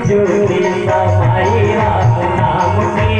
ज्योति समाई राम नाम की।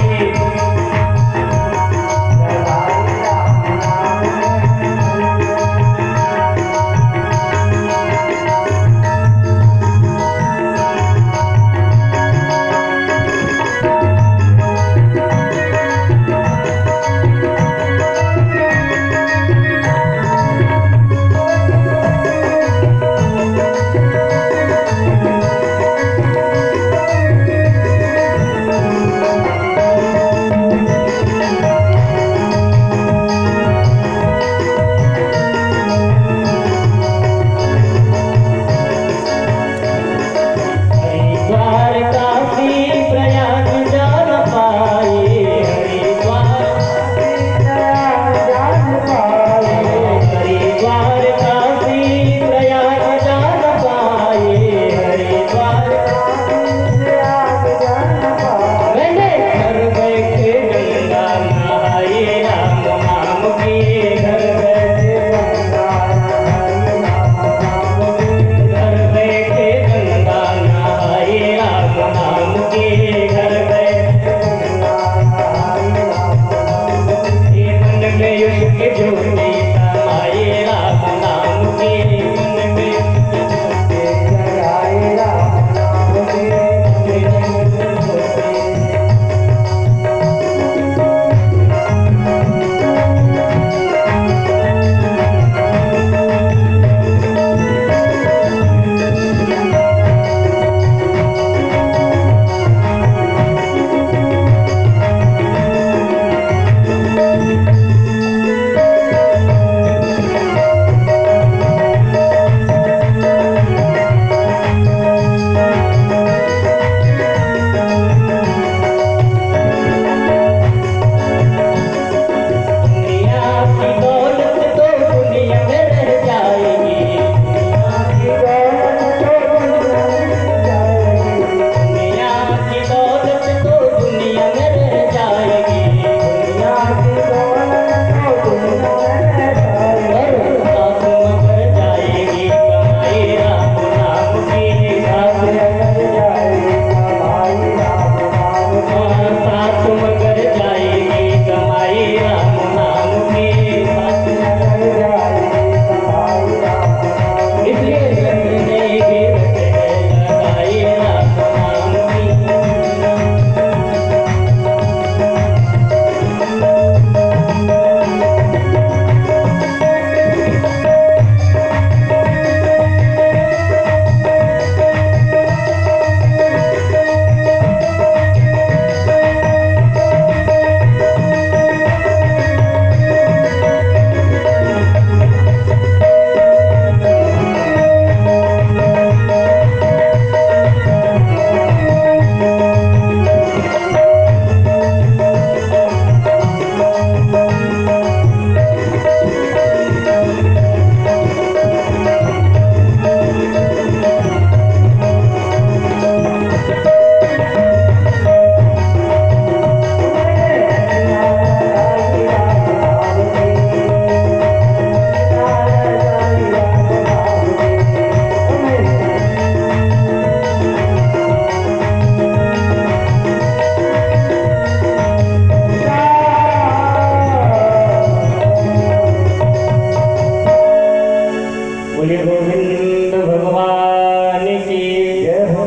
गोविंद भगवान की जय हो।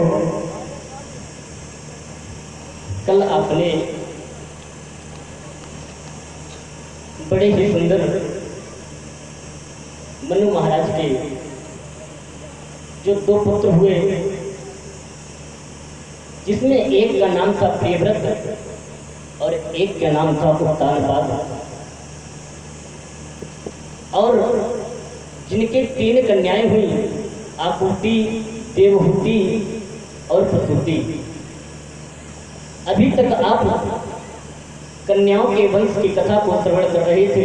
कल आपने बड़े ही सुंदर मनु महाराज के जो दो पुत्र हुए, जिसमें एक का नाम था प्रियव्रत और एक का नाम था उत्तानपाद, और जिनके तीन कन्याएं हुई, आकुति, देवहूति और प्रसूति। अभी तक आप कन्याओं के वंश की कथा को श्रवण कर रहे थे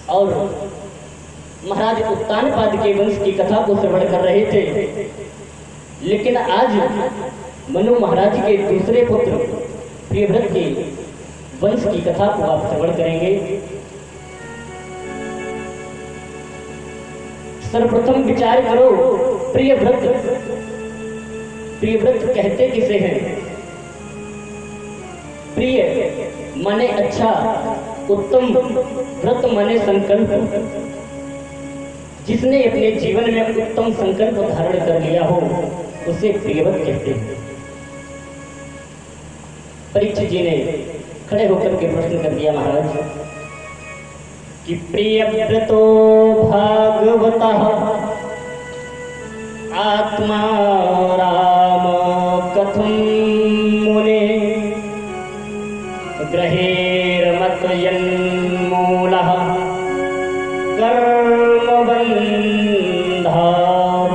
और महाराज उत्तानपाद के वंश की कथा को श्रवण कर रहे थे, लेकिन आज मनु महाराज के दूसरे पुत्र प्रियव्रत के वंश की कथा को आप श्रवण करेंगे। सर्वप्रथम विचार करो प्रियव्रत कहते किसे हैं? प्रिय माने अच्छा, उत्तम, व्रत माने संकल्प। जिसने अपने जीवन में उत्तम संकल्प धारण कर लिया हो उसे प्रियव्रत कहते हैं। परीक्षित जी ने खड़े होकर के प्रश्न कर दिया महाराज कि प्रियव्रतो भागवतः आत्मा राम कथम मुने ग्रहेर्मत यन्मूलः कर्मबन्धा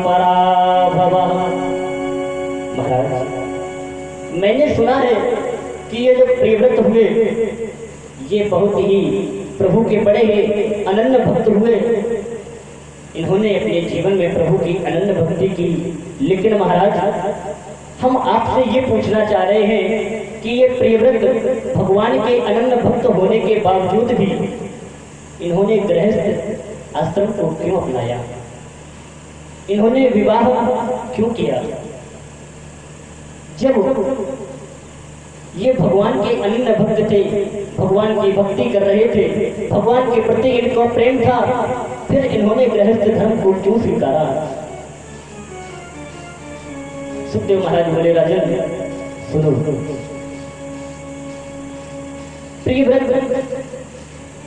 पराभवः। महाराज, मैंने सुना है कि ये जो प्रियव्रत हुए ये बहुत ही प्रभु के बड़े ही अनन्य भक्त हुए। इन्होंने अपने जीवन में प्रभु की अनन्य भक्ति की। लेकिन महाराज, हम आपसे ये पूछना चाह रहे हैं कि ये प्रियव्रत भगवान के अनन्य भक्त होने के बावजूद भी इन्होंने गृहस्थ आश्रम को क्यों अपनाया? इन्होंने विवाह क्यों किया? जब ये भगवान के अनन्य भक्त थे, भगवान की भक्ति कर रहे थे, भगवान के प्रति इनको प्रेम था, फिर इन्होंने गृहस्थ धर्म को क्यों स्वीकारा? सुखदेव महाराज बोले, राजन सुनो,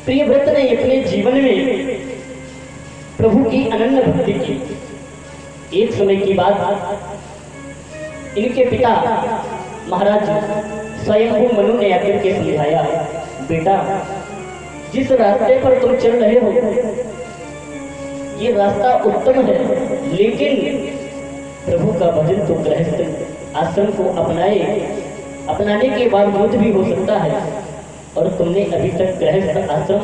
प्रियव्रत ने अपने जीवन में प्रभु की अनन्य भक्ति की। एक समय की बात, इनके पिता महाराज स्वयंभू मनु ने आकर के समझाया, बेटा जिस रास्ते पर तुम चल रहे हो ये रास्ता उत्तम है, लेकिन प्रभु का भजन तो गृहस्थ आश्रम को अपनाने के बावजूद भी हो सकता है, और तुमने अभी तक गृहस्थ आश्रम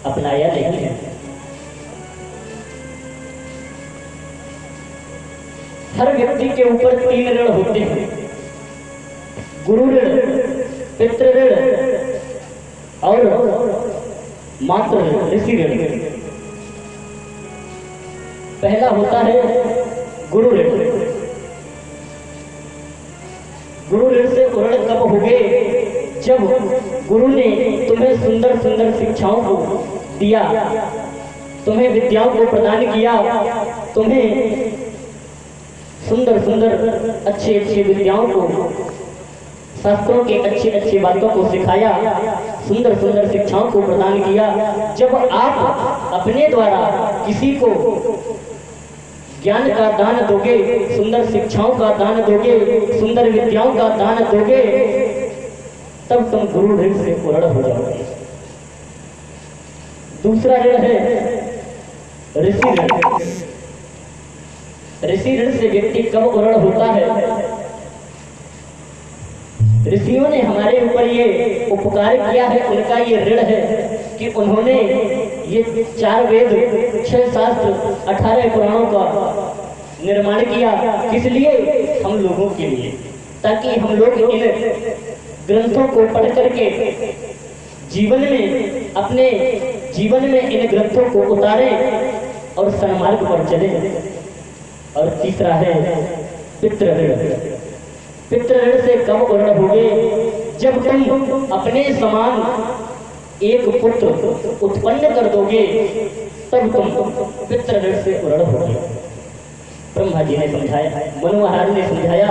अपनाया नहीं है। हर व्यक्ति के ऊपर 3 ऋण होते हैं, गुरु ऋण, पितृ ऋण और मातृ ऋण, ऋषि ऋण। पहला होता है गुरु ऋण। गुरु ऋण से ऋण कब हो गए? जब गुरु ने तुम्हें सुंदर सुंदर शिक्षाओं को दिया, तुम्हें विद्याओं को प्रदान किया, तुम्हें सुंदर सुंदर अच्छी अच्छी विद्याओं को, शास्त्रों के अच्छी अच्छी बातों को सिखाया, सुंदर सुंदर शिक्षाओं को प्रदान किया। जब आप अपने द्वारा किसी को ज्ञान का दान दोगे, सुंदर शिक्षाओं का दान दोगे, सुंदर विद्याओं का दान दोगे, तब तुम गुरु ऋण से पूर्ण हो जाओगे। दूसरा ऋण है ऋषि ऋण। ऋषि ऋण से व्यक्ति कब पूर्ण होता है? ऋषियों ने हमारे ऊपर ये उपकार किया है, उनका ये ऋण है कि उन्होंने ये 4 वेद, 6 शास्त्र, 18 पुराणों का निर्माण किया। किस लिए? हम लोगों के लिए, ताकि हम लोग इन ग्रंथों को पढ़ करके जीवन में, अपने जीवन में इन ग्रंथों को उतारें और सन्मार्ग पर चलें। और तीसरा है पितृ ऋण। पितृ ऋण से कब पूर्ण होगे? जब तुम अपने समान एक पुत्र उत्पन्न कर दोगे, तब तुम पितृ ऋण से पूर्ण होगे। ब्रह्मा जी ने समझाया, मनु महाराज ने समझाया,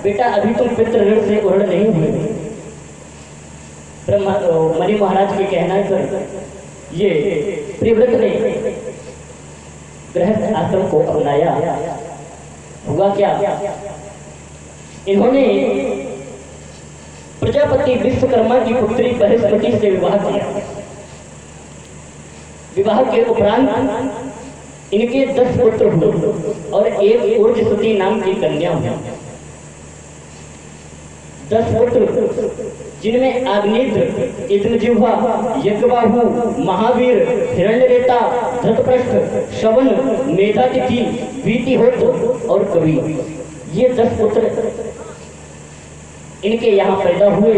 बेटा अभी तुम पितृ ऋण से पूर्ण नहीं हुए। मनु महाराज के कहना पर ये प्रियव्रत ने गृहस्थ आश्रम को अपनाया। हुआ क्या? इन्होंने प्रजापति विश्वकर्मा की पुत्री बृहस्पति से विवाह किया। विवाह के उपरांत इनके 10 पुत्र हुए और एक ऊर्जसती नाम की कन्या हुई। 10 पुत्र, जिनमें आग्नेत्र, इन्द्रजिह्वा, यज्ञबाहु, महावीर, हिरण्यरेता, धृतपृष्ठ, श्रवण, मेधातिथि, वीतिहोत्र और कवि, ये 10 पुत्र इनके यहाँ पैदा हुए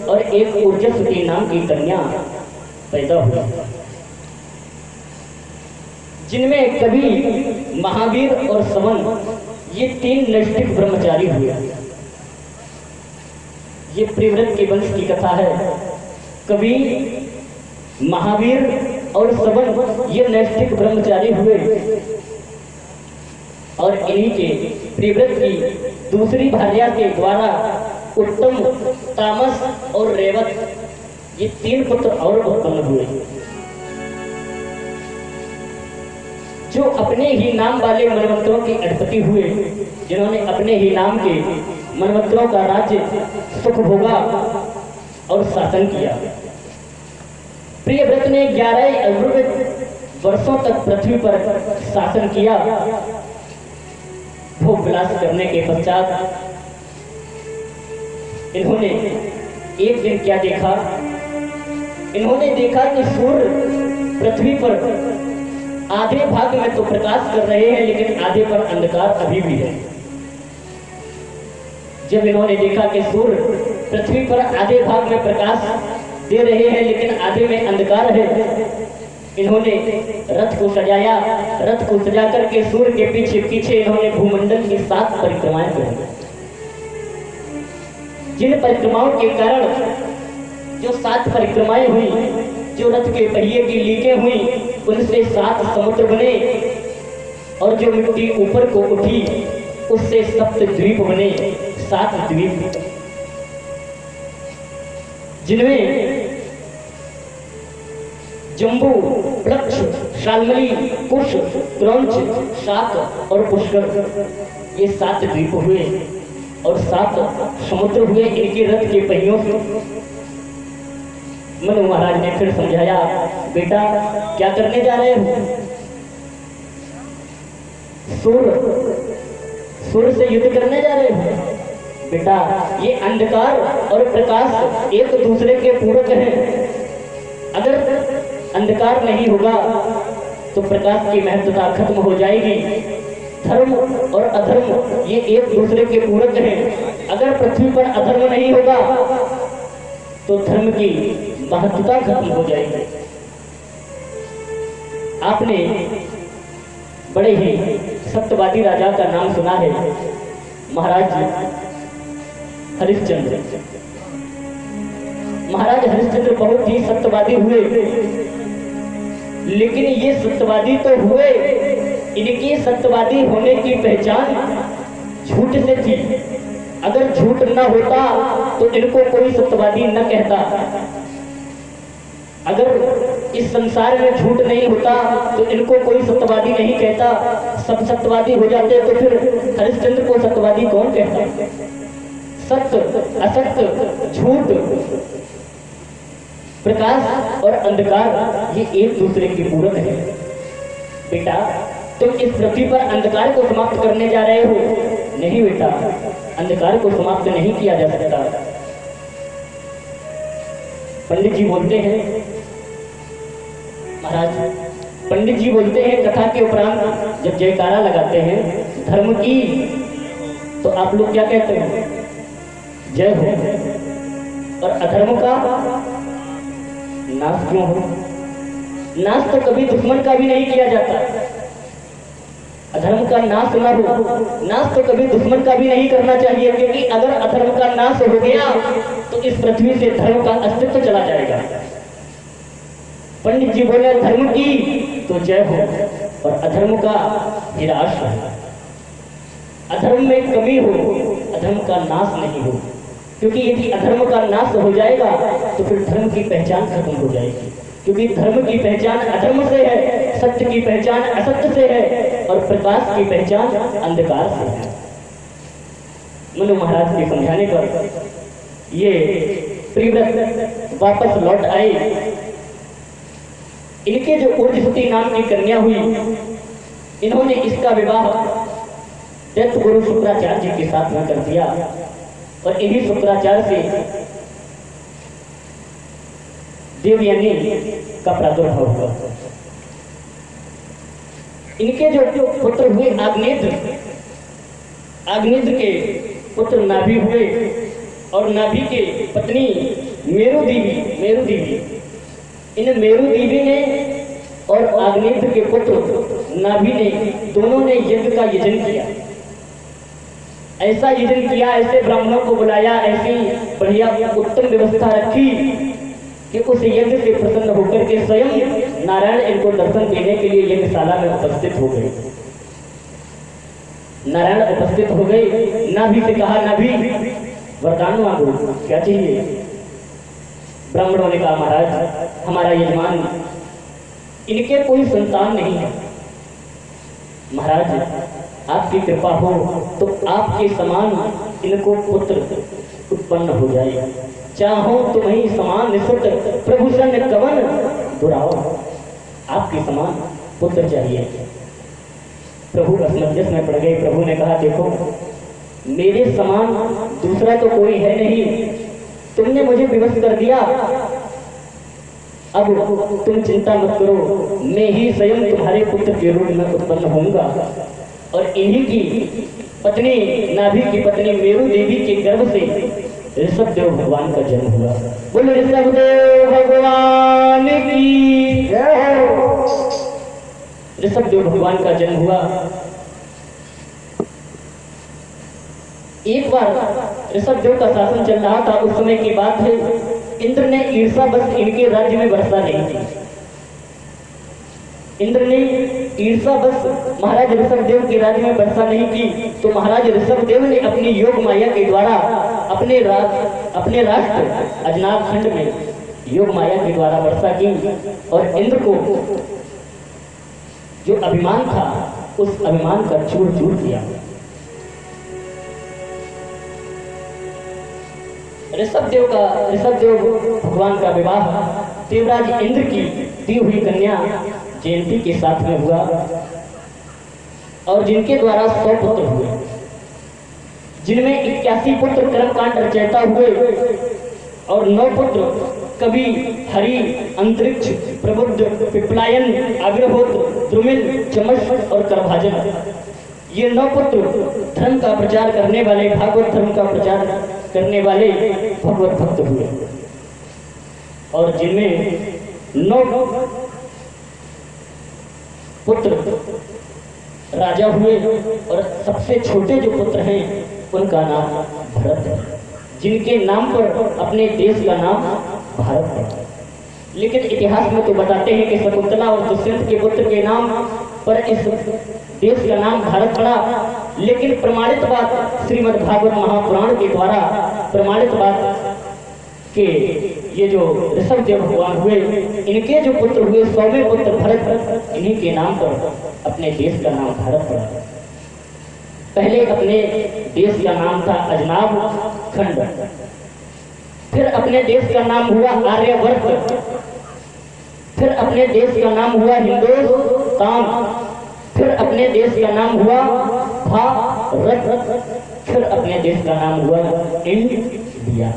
और एक ऊर्जस्वती नाम की कन्या पैदा हुई। जिनमें कवि, महावीर और सवन ये 3 नैष्ठिक ब्रह्मचारी हुए। ये प्रियव्रत के वंश की कथा है। कवि, महावीर और सवन ये नैष्ठिक ब्रह्मचारी हुए और इन्हीं के प्रियव्रत की दूसरी भार्या के द्वारा उत्तम, तामस और रेवत ये 3 पुत्र और उत्पन्न हुए, जो अपने ही नाम वाले मनवंतरों के अधिपति हुए, जिन्होंने अपने ही नाम के मनवंतरों का राज्य सुख भोगा और शासन किया। प्रियव्रत ने 11 अपूर्व वर्षों तक पृथ्वी पर शासन किया। भोग विलास करने के पश्चात इन्होंने एक दिन क्या देखा? इन्होंने देखा कि सूर्य पृथ्वी पर आधे भाग में तो प्रकाश कर रहे हैं, लेकिन आधे पर अंधकार अभी भी है। जब इन्होंने देखा कि सूर्य पृथ्वी पर आधे भाग में प्रकाश दे रहे हैं, लेकिन आधे में अंधकार है, इन्होंने रथ को सजाया। रथ को सजा करके सूर्य के पीछे पीछे इन्होंने भूमंडल की 7 परिक्रमाएं की, जिन परिक्रमाओं के कारण जो 7 परिक्रमाएं हुई, जो रथ के पहिए की लीकें हुई, उनसे 7 समुद्र बने, और जो मिट्टी ऊपर को उठी उससे 7 द्वीप बने, 7 द्वीप, जिनमें जम्बू, प्लक्ष, शाल्मली, कुश, क्रौंच, शाक और पुष्कर ये 7 द्वीप हुए और 7 समुद्र हुए इनके रथ के पहियों से। मनु महाराज ने फिर समझाया, बेटा क्या करने जा रहे हो? सूर्य से युद्ध करने जा रहे हो? बेटा ये अंधकार और प्रकाश एक दूसरे के पूरक हैं। अगर अंधकार नहीं होगा तो प्रकाश की महत्वता खत्म हो जाएगी। धर्म और अधर्म ये एक दूसरे के पूरक हैं। अगर पृथ्वी पर अधर्म नहीं होगा तो धर्म की महत्वता खत्म हो जाएगी। आपने बड़े ही सत्यवादी राजा का नाम सुना है, महाराज हरिश्चंद्र। महाराज हरिश्चंद्र बहुत ही सत्यवादी हुए, लेकिन ये सत्यवादी तो हुए, इनकी सत्यवादी होने की पहचान झूठ से थी। अगर झूठ न होता तो इनको कोई सत्यवादी न कहता। अगर इस संसार में झूठ नहीं होता तो इनको कोई सत्यवादी नहीं कहता। सब सत्यवादी हो जाते तो फिर हरिश्चंद्र को सत्यवादी कौन कहता? सत्य, असत्य, झूठ, प्रकाश और अंधकार ये एक दूसरे के पूरक है। बेटा तुम इस पृथ्वी पर अंधकार को समाप्त करने जा रहे हो? नहीं बेटा, अंधकार को समाप्त नहीं किया जा सकता। पंडित जी बोलते हैं, महाराज पंडित जी बोलते हैं कथा के उपरांत जब जयकारा लगाते हैं धर्म की, तो आप लोग क्या कहते हैं? जय हो। और अधर्म का नाश क्यों हो? नाश तो कभी दुश्मन का भी नहीं किया जाता। अधर्म का नाश ना हो, नाश तो कभी दुश्मन का भी नहीं करना चाहिए, क्योंकि अगर अधर्म का नाश हो गया तो इस पृथ्वी से धर्म का अस्तित्व चला जाएगा। पंडित जी बोले धर्म की तो जय हो और अधर्म का निराश हो। अधर्म में कमी हो, अधर्म का नाश नहीं हो, क्योंकि यदि अधर्म का नाश हो जाएगा तो फिर धर्म की पहचान खत्म हो जाएगी। क्योंकि धर्म की पहचान अधर्म से है, सत्य की पहचान असत्य से है और प्रकाश की पहचान अंधकार से है। मनु महाराज के समझाने पर ये प्रियव्रत वापस लौट आए। इनके जो ऊर्जवती नाम की कन्या हुई, इन्होंने इसका विवाह दैत्य गुरु शुक्राचार्य जी के साथ में कर दिया और इन्हीं शुक्राचार्य से देवयानी का प्रादुर्भाव हुआ। इनके जो पुत्र हुए आग्नेत्र, आग्नेत्र के पुत्र नाभि हुए और नाभि के पत्नी मेरु देवी। इन मेरु देवी ने और आग्नेत्र के पुत्र नाभि ने, दोनों ने यज्ञ का यजन किया। ऐसा यजन किया, ऐसे ब्राह्मणों को बुलाया, ऐसी बढ़िया उत्तम व्यवस्था रखी कि उस यज्ञ से प्रसन्न होकर के स्वयं नारायण इनको दर्शन देने के लिए यज्ञशाला में उपस्थित हो गए। नारायण उपस्थित हो गए। नाभि से कहा, नाभि वरदान मांगो, क्या चाहिए? ब्राह्मणों ने कहा, महाराज हमारा यजमान, इनके कोई संतान नहीं है। महाराज आपकी कृपा हो तो आपके समान इनको पुत्र उत्पन्न हो जाए। चाहो तुम्हें समान निसुत प्रभूषण कवन दुराओ। आपके समान पुत्र चाहिए। प्रभु असमंजस में पड़ गए। प्रभु ने कहा, देखो मेरे समान दूसरा तो कोई है नहीं, तुमने मुझे विवश कर दिया, अब तुम चिंता मत करो, मैं ही स्वयं तुम्हारे पुत्र के रूप में उत्पन्न होऊंगा। और इन्हीं की पत्नी, नाभि की पत्नी मेरु देवी के गर्भ से ऋषभदेव भगवान का जन्म हुआ। बोलो ऋषभदेव भगवान की जय हो। ऋषभदेव भगवान का जन्म हुआ। एक बार ऋषभदेव का शासन चल रहा था, उस समय की बात है। इंद्र ने ईर्षा बस इनके राज्य में वर्षा नहीं की। इंद्र ने ईर्षा बस महाराज ऋषभदेव के राज्य में वर्षा नहीं की, तो महाराज ऋषभदेव ने अपनी योग माया के द्वारा अपने राष्ट्र अजनाब खंड में योग माया के द्वारा वर्षा की। और इंद्र को जो अभिमान था, उस अभिमान का चूर चूर किया। ऋषभदेव भगवान का विवाह देवराज इंद्र की दी हुई कन्या जयंती के साथ में हुआ, और जिनके द्वारा 100 पुत्र हुए, जिनमें 81 पुत्र कर्मकांड रचयिता हुए और 9 पुत्र कवि, हरि, अंतरिक्ष, प्रबुद्ध, पिपलायन, अग्रहोत्र, द्रुमिल, चमस और करभाजन। ये 9 पुत्र धर्म का प्रचार करने वाले, भागवत धर्म का प्रचार करने वाले भगवत भक्त हुए, और जिनमें 9 पुत्र राजा हुए, और सबसे छोटे जो पुत्र हैं उनका नाम भरत है, जिनके नाम पर अपने देश का नाम भारत है। लेकिन इतिहास में तो बताते हैं कि शकुंतला और दुष्यंत के पुत्र के नाम पर इस देश का नाम भारत पड़ा। लेकिन प्रमाणित बात श्रीमद् भागवत महापुराण के द्वारा प्रमाणित बात कि ये जो ऋषभदेव भगवान हुए, इनके जो पुत्र हुए 100वें पुत्र भरत, इन्हीं के नाम पर अपने देश का नाम भारत पड़ा। पहले अपने देश का नाम था अजनाब खंड, फिर अपने देश का नाम हुआ आर्यवर्त, फिर अपने देश का नाम हुआ हिंदुस्तान, फिर अपने देश का नाम हुआ भारत, फिर अपने देश का नाम हुआ इंडिया।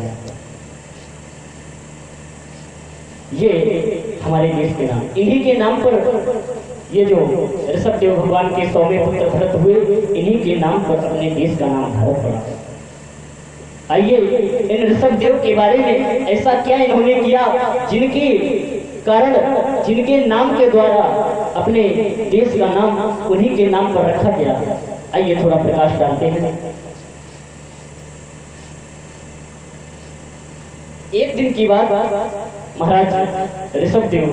ये हमारे देश के नाम, इन्हीं के नाम पर ये जो ऋषभदेव भगवान के 100वें पुत्र भरत हुए, इन्हीं के नाम पर अपने देश का नाम भारत पड़ा। आइए इन ऋषभदेव के बारे में ऐसा क्या इन्होंने किया जिनके कारण, जिनके नाम के द्वारा अपने देश का नाम उन्हीं के नाम पर रखा गया। आइए थोड़ा प्रकाश डालते हैं। एक दिन की बात, महाराज ऋषभदेव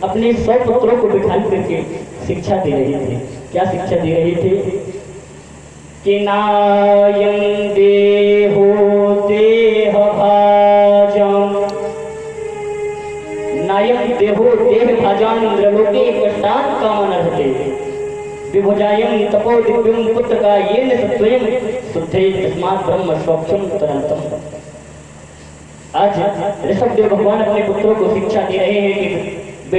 अपने 100 पुत्रों को बिठा करके शिक्षा दे रहे थे। क्या शिक्षा दे रहे थे? कि नायं देहो देह भाजम, नायं देहो देह भाजान इंद्रलोके कष्टान कामनर्हते, विभुजायं तपो दिव्यं पुत्र का येन सत्वयं शुद्धे तस्मात् ब्रह्म स्वक्षम तरंतम। आज ऋषभदेव भगवान अपने पुत्रों को शिक्षा दे रहे हैं कि